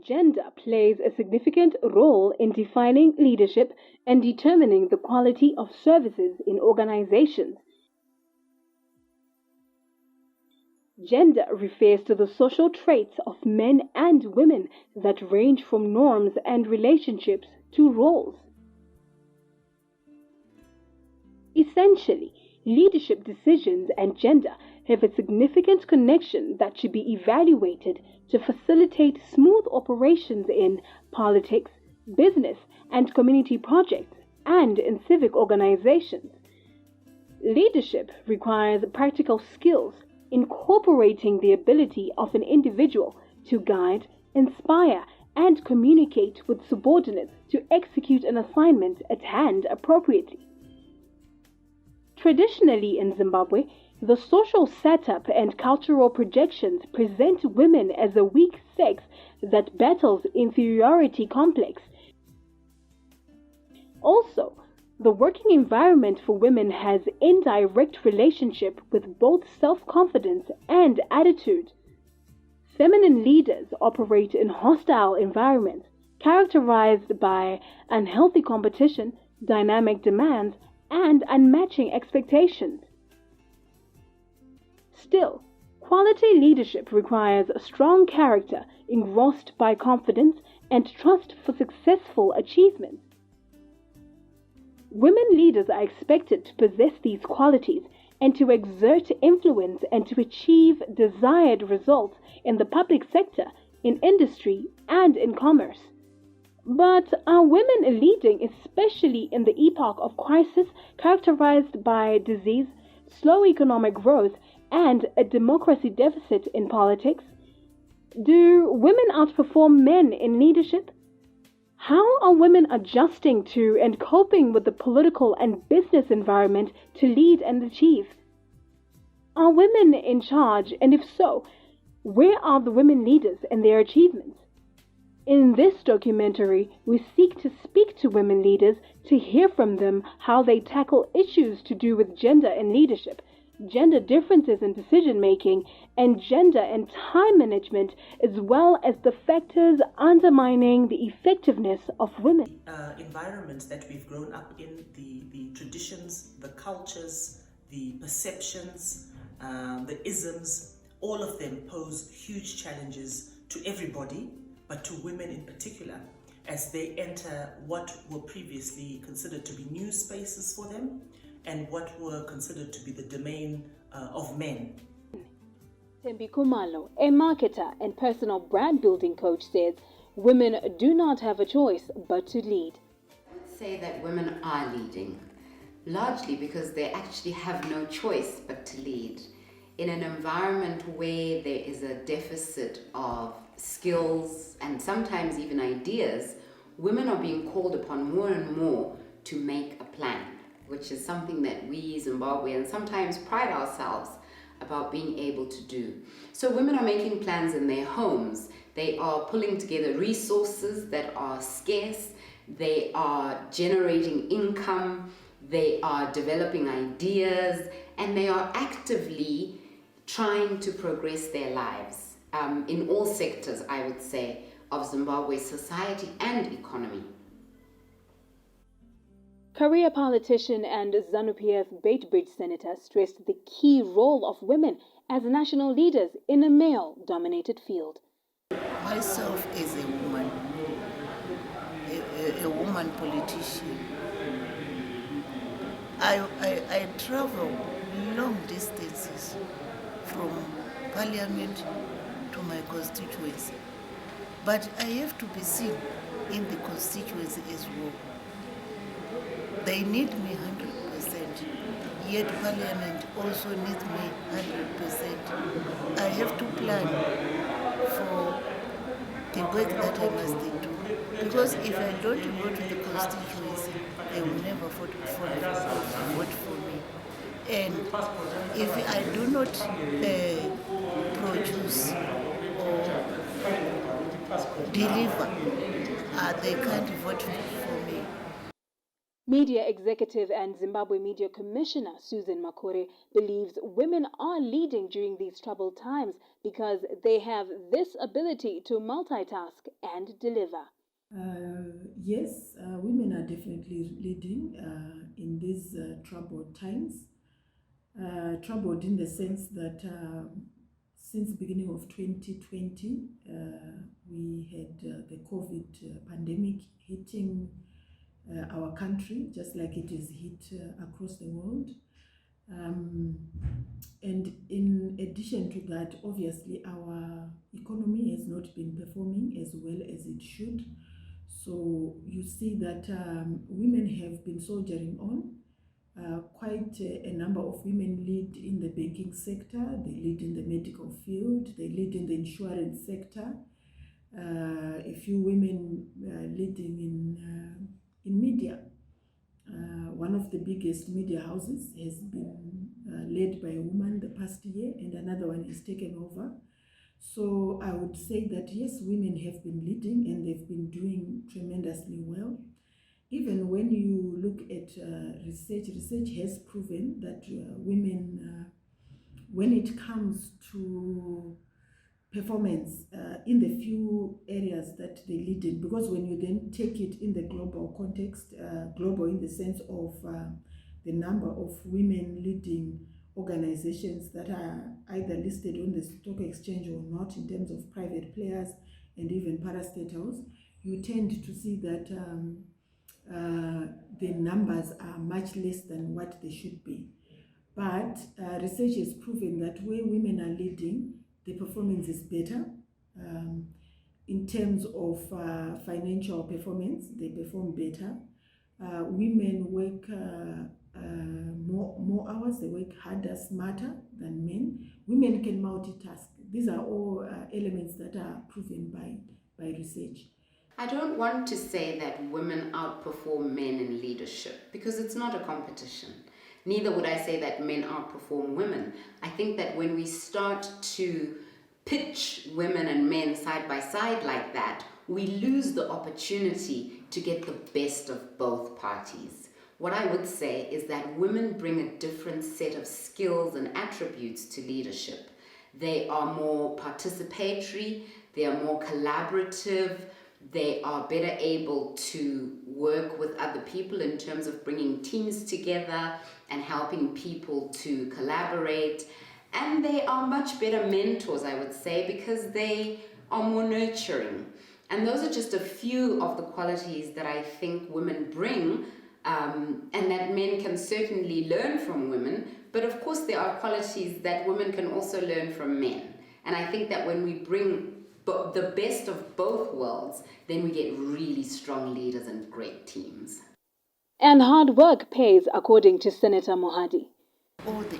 Gender plays a significant role in defining leadership and determining the quality of services in organizations. Gender refers to the social traits of men and women that range from norms and relationships to roles. Essentially, leadership decisions and gender have a significant connection that should be evaluated to facilitate smooth operations in politics, business, and community projects, and in civic organizations. Leadership requires practical skills, incorporating the ability of an individual to guide, inspire, and communicate with subordinates to execute an assignment at hand appropriately. Traditionally in Zimbabwe, the social setup and cultural projections present women as a weak sex that battles inferiority complex. Also, the working environment for women has indirect relationship with both self-confidence and attitude. Feminine leaders operate in hostile environments characterized by unhealthy competition, dynamic demands, and unmatching expectations. Still, quality leadership requires a strong character engrossed by confidence and trust for successful achievements. Women leaders are expected to possess these qualities and to exert influence and to achieve desired results in the public sector, in industry, and in commerce. But are women leading, especially in the epoch of crisis characterized by disease, slow economic growth, and a democracy deficit in politics? Do women outperform men in leadership? How are women adjusting to and coping with the political and business environment to lead and achieve? Are women in charge, and if so, where are the women leaders and their achievements? In this documentary, we seek to speak to women leaders to hear from them how they tackle issues to do with gender and leadership, gender differences in decision-making, and gender and time management, as well as the factors undermining the effectiveness of women. Environments that we've grown up in, the traditions, the cultures, the perceptions, the isms, all of them pose huge challenges to everybody, but to women in particular, as they enter what were previously considered to be new spaces for them and what were considered to be the domain of men. THEMBE KHUMALO, a marketer and personal brand building coach, says women do not have a choice but to lead. I would say that women are leading, largely because they actually have no choice but to lead. In an environment where there is a deficit of skills and sometimes even ideas, women are being called upon more and more to make a plan, which is something that we Zimbabweans sometimes pride ourselves about being able to do. So women are making plans in their homes. They are pulling together resources that are scarce. They are generating income. They are developing ideas, and they are actively trying to progress their lives in all sectors, I would say, of Zimbabwe's society and economy. Career politician and ZANU-PF Beitbridge senator stressed the key role of women as national leaders in a male-dominated field. Myself as a woman, a woman politician, I travel long distances from parliament to my constituency, but I have to be seen in the constituency as well. They need me 100%, yet parliament also needs me 100%. I have to plan for the work that I must do, because if I don't go to the constituency, they will never vote for me. And if I do not produce or deliver, they can't vote for me. Media executive and Zimbabwe Media Commissioner Susan Makore believes women are leading during these troubled times because they have this ability to multitask and deliver. Yes, women are definitely leading in these troubled times. Troubled in the sense that since the beginning of 2020, we had the COVID pandemic hitting our country, just like it is hit across the world. And in addition to that, obviously, our economy has not been performing as well as it should. So you see that women have been soldiering on. Quite a number of women lead in the banking sector, they lead in the medical field, they lead in the insurance sector. A few women leading in media. One of the biggest media houses has been led by a woman the past year, and another one is taken over. So I would say that yes, women have been leading and they've been doing tremendously well. Even when you look at research has proven that women, when it comes to performance in the few areas that they lead in, because when you then take it in the global context, global in the sense of the number of women leading organizations that are either listed on the stock exchange or not, in terms of private players and even parastatals, you tend to see that the numbers are much less than what they should be. But research has proven that where women are leading, the performance is better. In terms of financial performance, they perform better. Women work more hours, they work harder, smarter than men. Women can multitask. These are all elements that are proven by research. I don't want to say that women outperform men in leadership because it's not a competition. Neither would I say that men outperform women. I think that when we start to pitch women and men side by side like that, we lose the opportunity to get the best of both parties. What I would say is that women bring a different set of skills and attributes to leadership. They are more participatory, they are more collaborative, they are better able to work with other people in terms of bringing teams together and helping people to collaborate. And they are much better mentors, I would say, because they are more nurturing. And those are just a few of the qualities that I think women bring, and that men can certainly learn from women. But of course, there are qualities that women can also learn from men. And I think that when we bring the best of both worlds, then we get really strong leaders and great teams. And hard work pays, according to Senator Mohadi. All the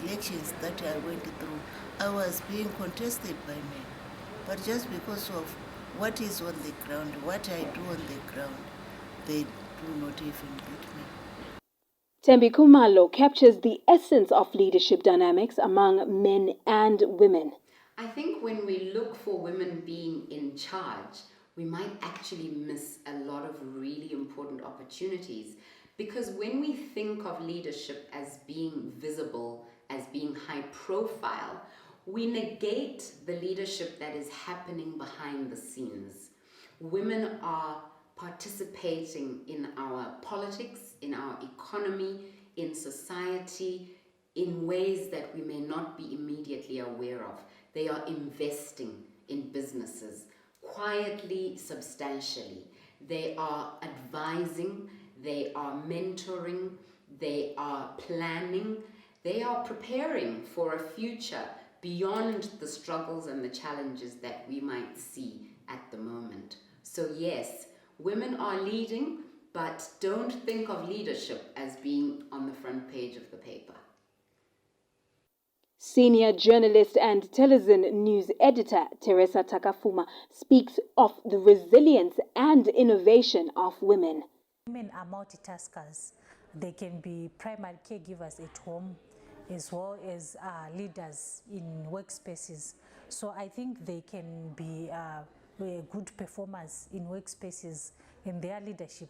elections that I went through, I was being contested by men. But just because of what is on the ground, what I do on the ground, they do not even beat me. THEMBE KHUMALO captures the essence of leadership dynamics among men and women. I think when we look for women being in charge, we might actually miss a lot of really important opportunities, because when we think of leadership as being visible, as being high profile, we negate the leadership that is happening behind the scenes. Women are participating in our politics, in our economy, in society, in ways that we may not be immediately aware of. They are investing in businesses, quietly, substantially. They are advising, they are mentoring, they are planning, they are preparing for a future beyond the struggles and the challenges that we might see at the moment. So yes, women are leading, but don't think of leadership as being on the front page of the paper. Senior journalist and Television News editor THERESA TAKAFUMA speaks of the resilience and innovation of women. Women are multitaskers. They can be primary caregivers at home as well as leaders in workspaces. So I think they can be good performers in workspaces and their leadership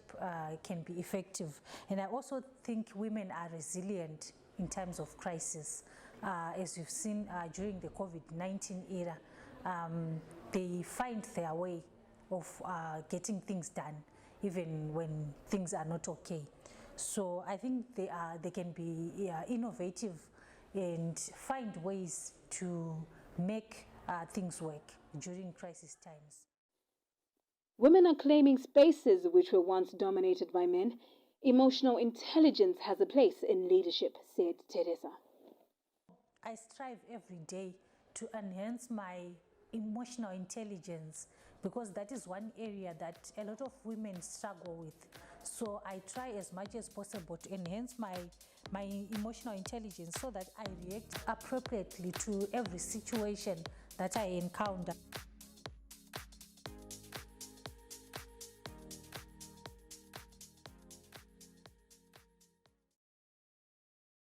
can be effective. And I also think women are resilient in times of crisis. As you've seen during the COVID-19 era, they find their way of getting things done, even when things are not okay. So I think they can be innovative and find ways to make things work during crisis times. Women are claiming spaces which were once dominated by men. Emotional intelligence has a place in leadership, said THERESA. I strive every day to enhance my emotional intelligence because that is one area that a lot of women struggle with. So I try as much as possible to enhance my emotional intelligence so that I react appropriately to every situation that I encounter.